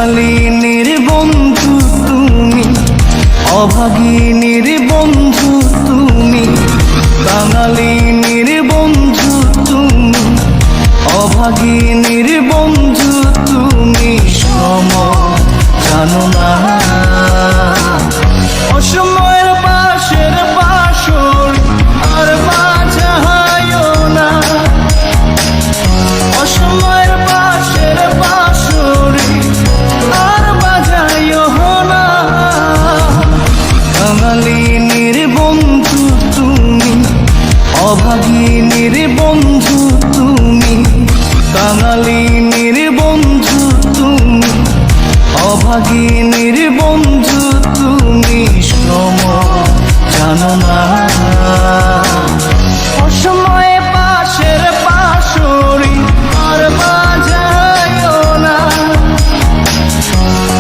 কাঙালিনীর বন্ধু তুমি, অভাগিনীর বন্ধু তুমি। কাঙালিনীর বন্ধু তুমি, অভাগিনীর বন্ধু তুমি। সময় জানো না, অসময়ের পাশের বাসর আর বাজায়ও না। অসময়ের পাশের বাসর আর বাজায়ও না। কাঙালিনীর বন্ধু তুমি, অভাগিনীর বন্ধু তুমি। কাঙালিনীর বন্ধু তুমি, অভাগিনীর বন্ধু তুমি। সময় জানো না, অসময়ে পাশের বাঁশরি আর বাজায়ও না।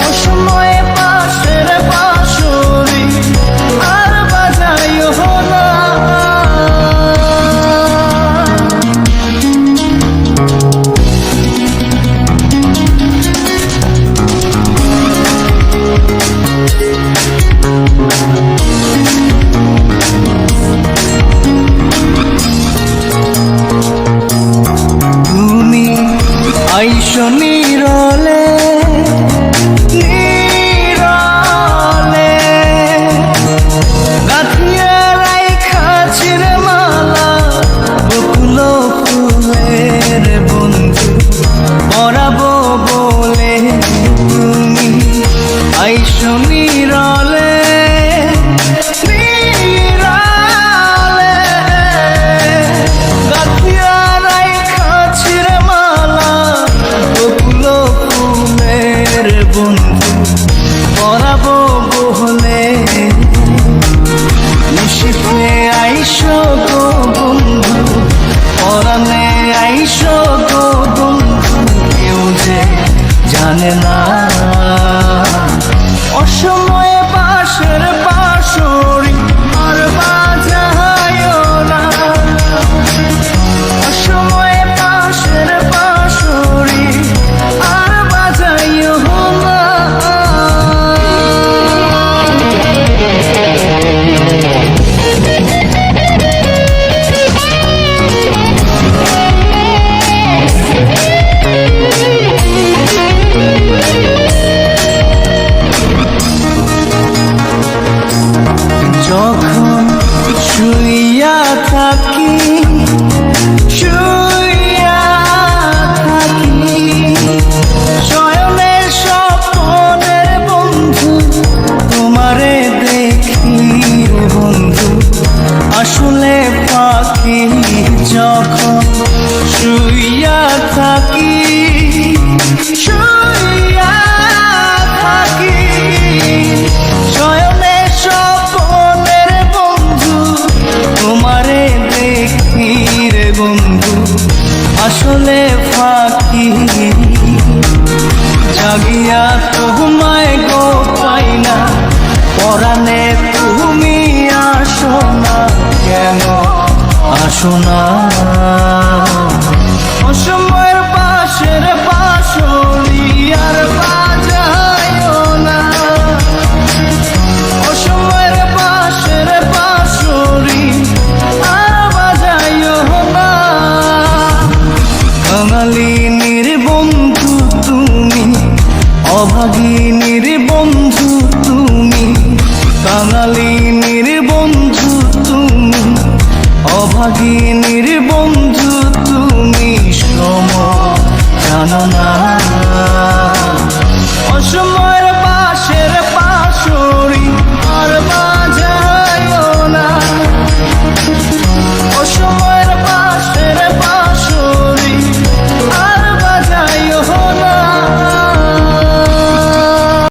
অসময়ে পাশের বাঁশরি আর বাজায়ও না। আইসো নীরলে নীরলে, গাঁথিয়া রাইখা চিরে মালা বকুল ফুলের বন্ধু পরাবো বলে তুমি। আইসো নীরলে নীরলে, গাঁথিয়া রাইখা চিরে মালা বকুল ফুলের বন্ধু পরাবো বলে। নিশিতে আইসো গো বন্ধু, পরাণে আইসো গো বন্ধু। কেউ যে জানে না, অসময়ে পাশের বাঁশরি আর বাজায়ও না। অসময়ে পাশের বাঁশরি আর বাজায়ও না। যখন শুইয়া থাকি শুইয়া থাকি, শয়নের স্বপ্নের বন্ধু তোমারে দেখি বন্ধু আসলে পাখি। যখন শুইয়া থাকি শুইয়া থাকি, শয়নের স্বপ্নের বন্ধু তোমারে দেখি রে বন্ধু আসলে ফাঁকি। জাগিয়া তোমায় গো পাই না, পরাণে তুমি আসো না। কেন আসো না, অসময়ের পাশের বাঁশরি আর বাজায়ও না। অসময়ের পাশের বাঁশরি আর বাজায়ও না। কাঙালিনীর বন্ধু তুমি, অভাগিনীর বন্ধু তুমি। কাঙালিনীর বন্ধু তুমি, অভাগিনীর বন্ধু তুমি। সময় জানো না।